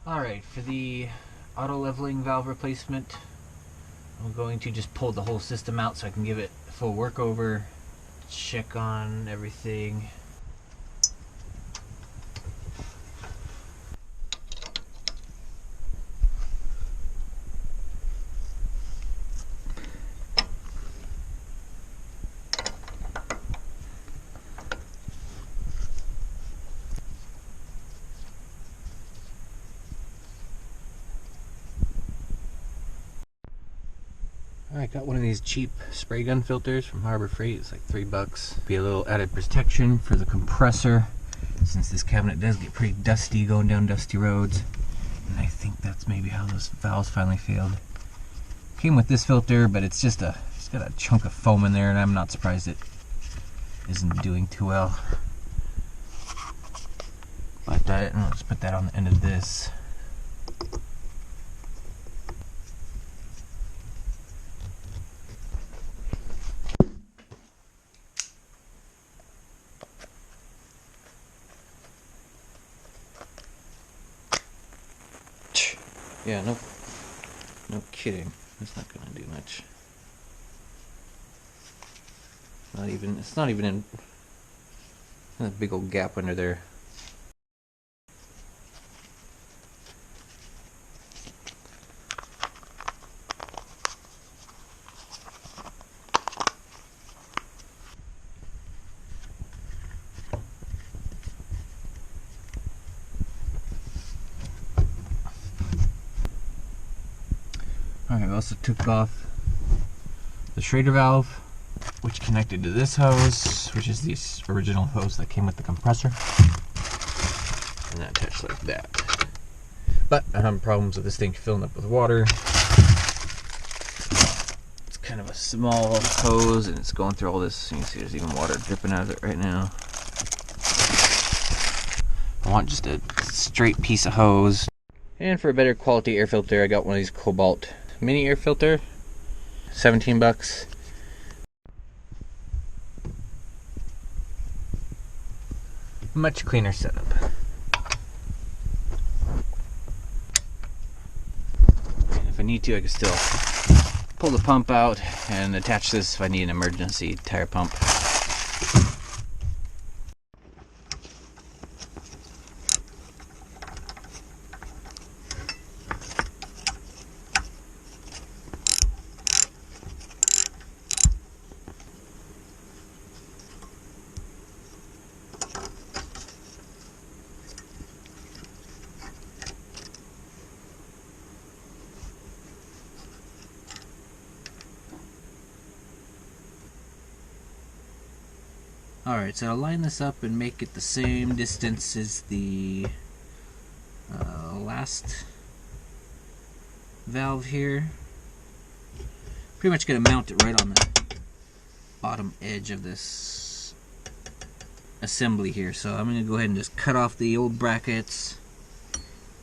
Alright, for the auto leveling valve replacement, I'm going to just pull the whole system out so I can give it a full workover, check on everything. I got one of these cheap spray gun filters from Harbor Freight. It's like $3. Be a little added protection for the compressor, since this cabinet does get pretty dusty going down dusty roads. And I think that's maybe how those valves finally failed. Came with this filter, but it's got a chunk of foam in there, and I'm not surprised it isn't doing too well. But I'll just put that on the end of this. Yeah, no kidding. It's not gonna do much. It's not even in a big old gap under there. Alright, I also took off the Schrader valve, which connected to this hose, which is the original hose that came with the compressor. And that attached like that. But I'm having problems with this thing filling up with water. It's kind of a small hose and it's going through all this. You can see there's even water dripping out of it right now. I want just a straight piece of hose. And for a better quality air filter, I got one of these Cobalt mini air filter, $17. Much cleaner setup. If I need to, I can still pull the pump out and attach this if I need an emergency tire pump. Alright, so I'll line this up and make it the same distance as the last valve here. Pretty much going to mount it right on the bottom edge of this assembly here. So I'm going to go ahead and just cut off the old brackets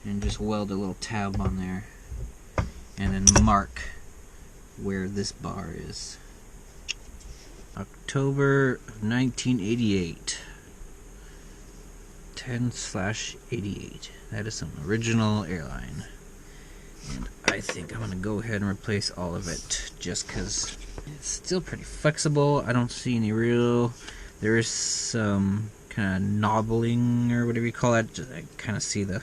and just weld a little tab on there and then mark where this bar is. October 1988. 10/88. That is some original airline. And I think I'm going to go ahead and replace all of it just because it's still pretty flexible. I don't see any real... There is some kind of knobbling or whatever you call it. I kind of see the...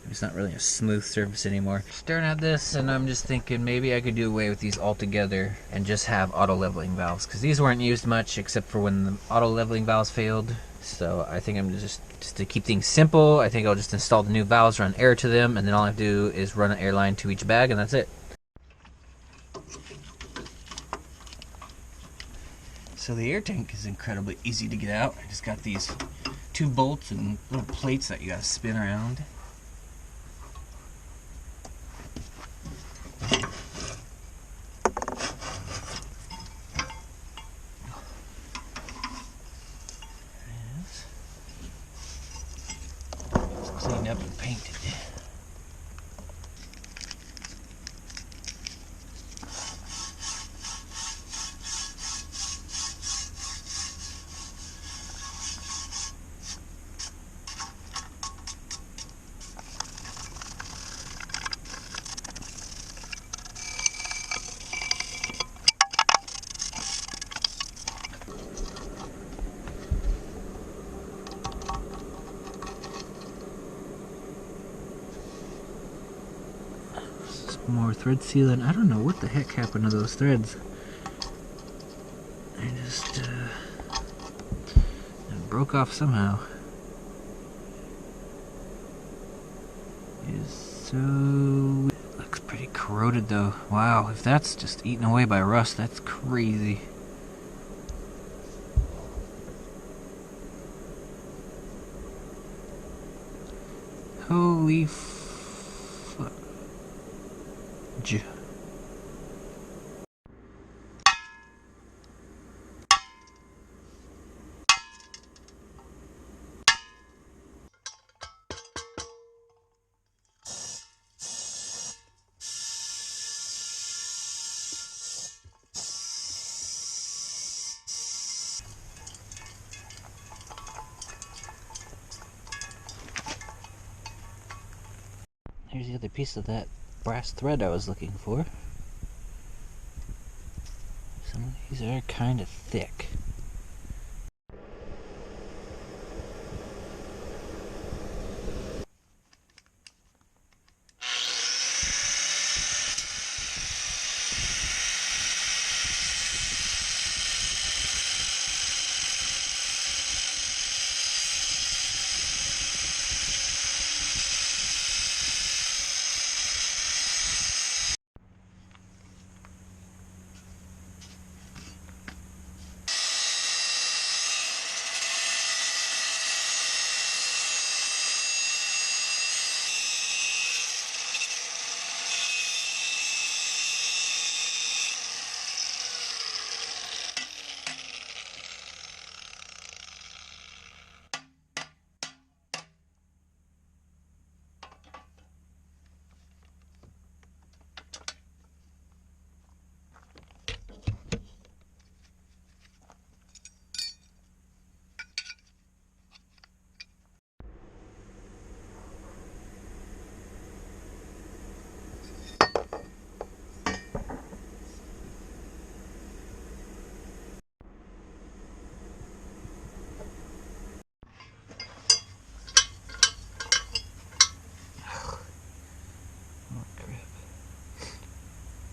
It's not really a smooth surface anymore. Staring at this and I'm just thinking maybe I could do away with these altogether and just have auto leveling valves, because these weren't used much except for when the auto leveling valves failed. So I think I'm just to keep things simple, I think I'll just install the new valves, run air to them, and then all I have to do is run an airline to each bag and that's it. So the air tank is incredibly easy to get out. I just got these 2 bolts and little plates that you gotta spin around. Cleaned up and painted. More thread sealing. I don't know what the heck happened to those threads. They just it broke off somehow. It is so... looks pretty corroded though. Wow, if that's just eaten away by rust, that's crazy. Holy fuck. Here's the other piece of that brass thread I was looking for. Some of these are kind of thick.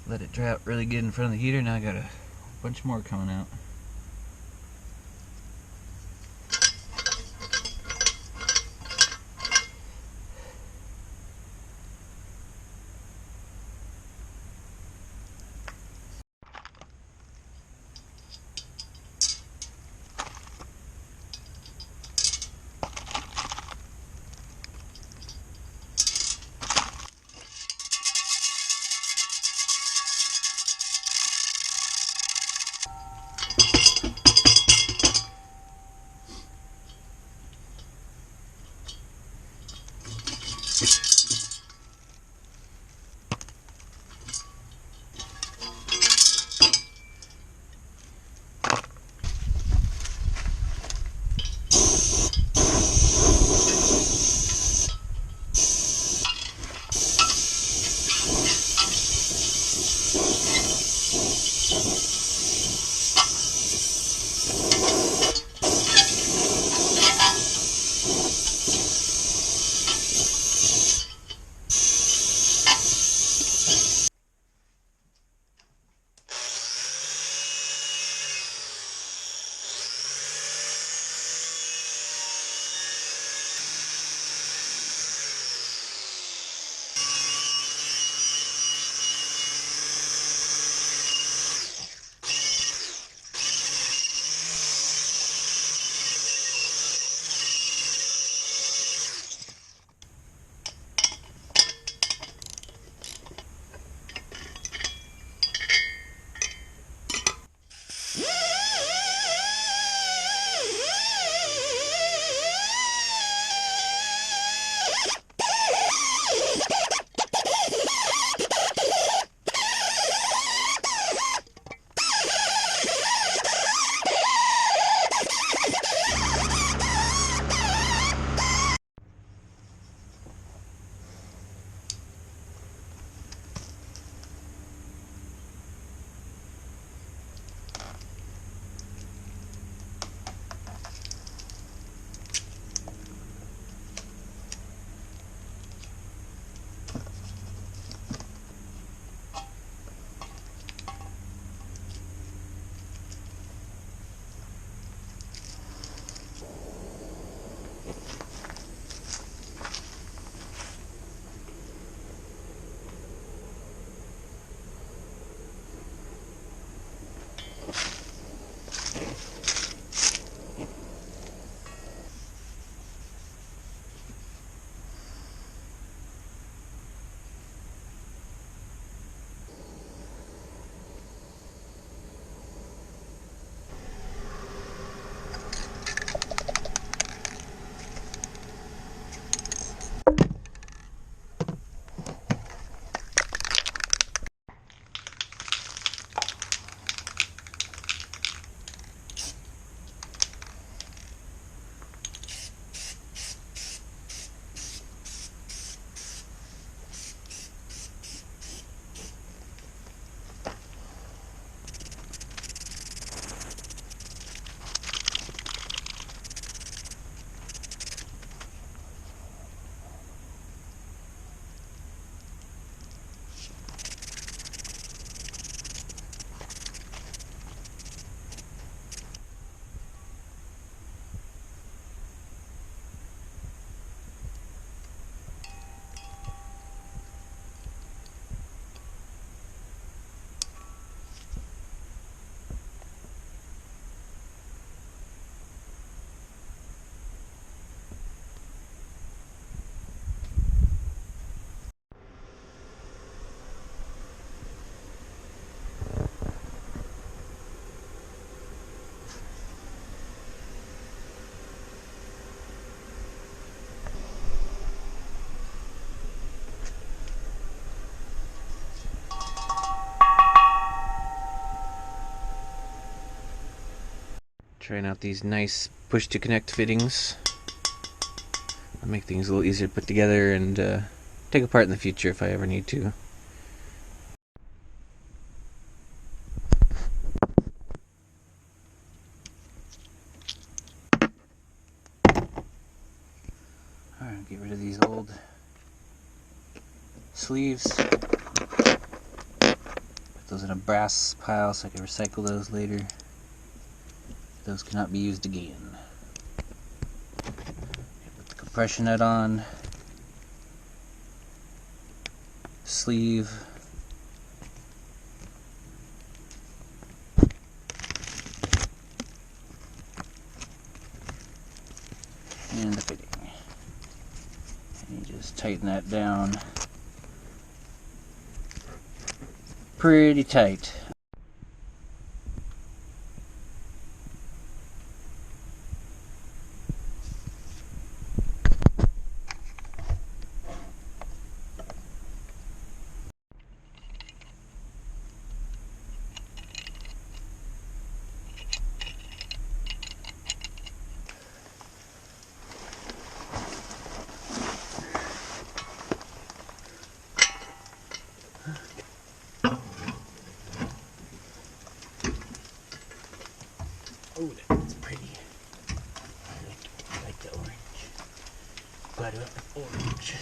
Let it dry out really good in front of the heater. Now I got a bunch more coming out. Trying out these nice push to connect fittings. I'll make things a little easier to put together and take apart in the future if I ever need to. Alright, get rid of these old sleeves. Put those in a brass pile so I can recycle those later. Those cannot be used again. Put the compression nut on. Sleeve. And the fitting. And you just tighten that down pretty tight. Oh, that's pretty. I like the orange. Butter up the orange.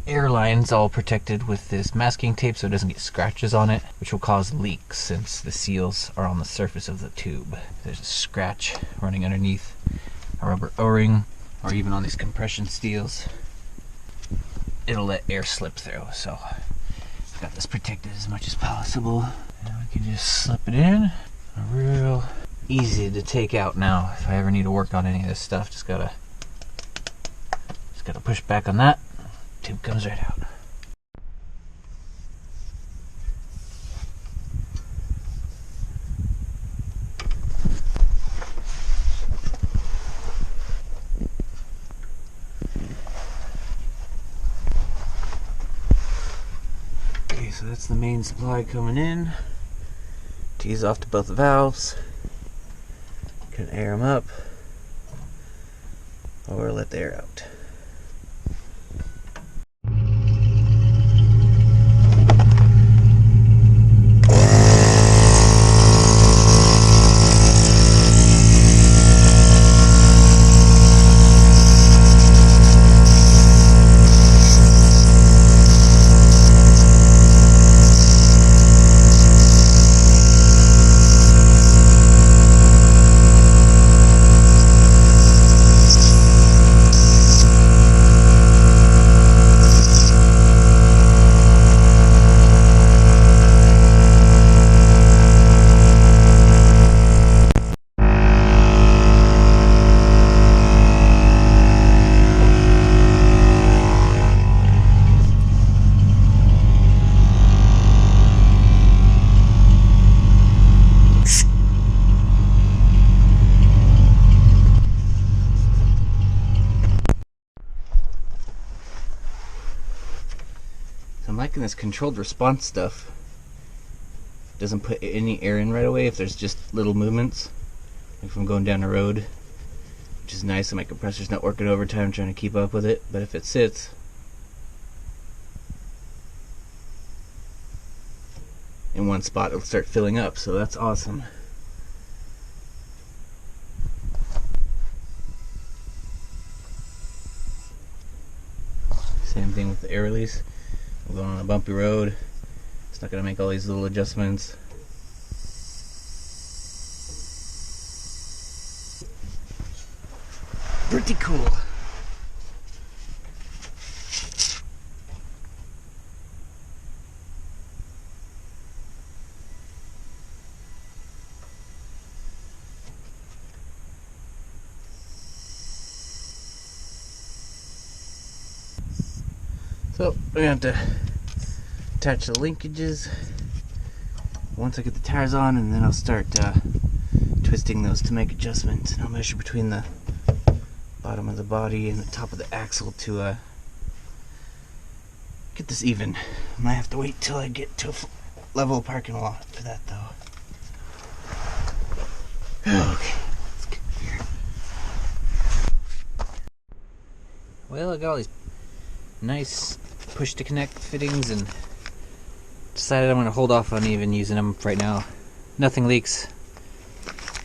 Airline's all protected with this masking tape so it doesn't get scratches on it, which will cause leaks since the seals are on the surface of the tube. There's a scratch running underneath a rubber O-ring or even on these compression steels. It'll let air slip through, so I've got this protected as much as possible. And we can just slip it in. Real easy to take out now if I ever need to work on any of this stuff. Just gotta push back on that. Tube comes right out. Okay, so that's the main supply coming in. Tees off to both the valves. Can air them up or let the air out. liking this controlled response stuff. Doesn't put any air in right away if there's just little movements. Like if I'm going down the road, which is nice, and my compressor's not working overtime trying to keep up with it. But if it sits, in one spot, it'll start filling up, so that's awesome. Same thing with the air release. I'm going on a bumpy road. It's not going to make all these little adjustments. Pretty cool. So we're going to have to attach the linkages once I get the tires on, and then I'll start twisting those to make adjustments. And I'll measure between the bottom of the body and the top of the axle to get this even. I might have to wait till I get to a level parking lot for that though. Okay, let's get here. Well, I got all these nice push to connect fittings and decided I'm going to hold off on even using them right now. Nothing leaks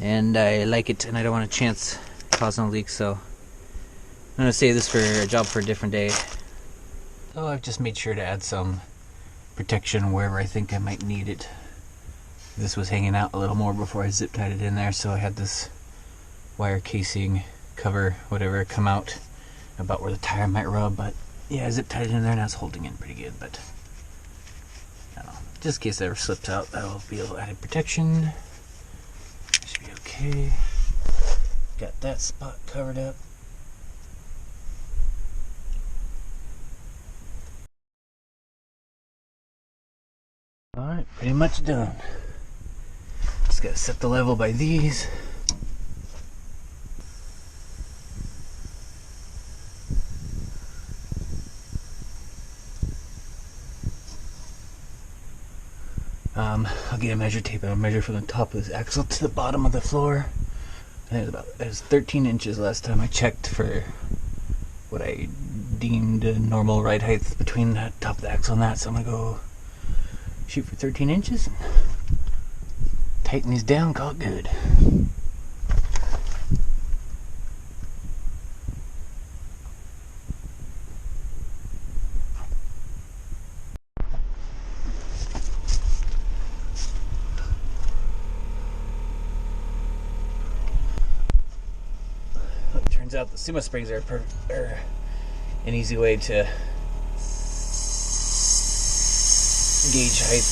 and I like it, and I don't want a chance causing a leak, so I'm going to save this for a job for a different day. So I've just made sure to add some protection wherever I think I might need it. This was hanging out a little more before I zip tied it in there, so I had this wire casing cover, whatever, come out about where the tire might rub, but yeah, I zip tied it in there and that's holding in pretty good, but I don't know. Just in case it ever slips out, that'll be a little added protection. Should be okay. Got that spot covered up. Alright, pretty much done. Just gotta set the level by these. I'll get a measure tape and I'll measure from the top of this axle to the bottom of the floor. I think it was 13 inches last time I checked for what I deemed a normal ride height between the top of the axle and that. So I'm gonna go shoot for 13 inches and tighten these down, call it good. Turns out the Sumo springs are an easy way to gauge height.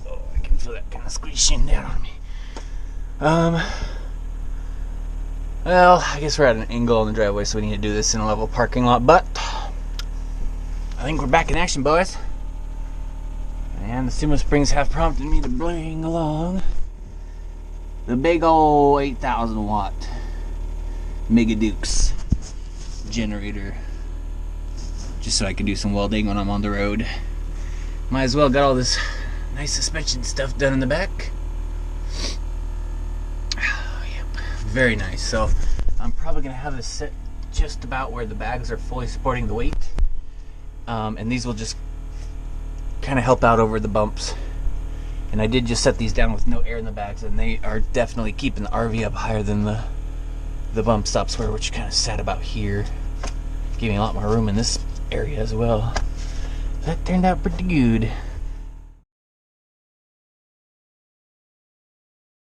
Oh, I can feel that kind of squeezing down on me. Well, I guess we're at an angle on the driveway, so we need to do this in a level parking lot, but I think we're back in action, boys. And the Sumo springs have prompted me to bring along the big ol' 8,000 watt Mega Dukes generator, just so I can do some welding when I'm on the road. Might as well got all this nice suspension stuff done in the back. Oh, yep, very nice. So I'm probably gonna have this set just about where the bags are fully supporting the weight. And these will just kind of help out over the bumps. And I did just set these down with no air in the bags, and they are definitely keeping the RV up higher than the bump stops were, which kind of sat about here, giving a lot more room in this area as well. That turned out pretty good.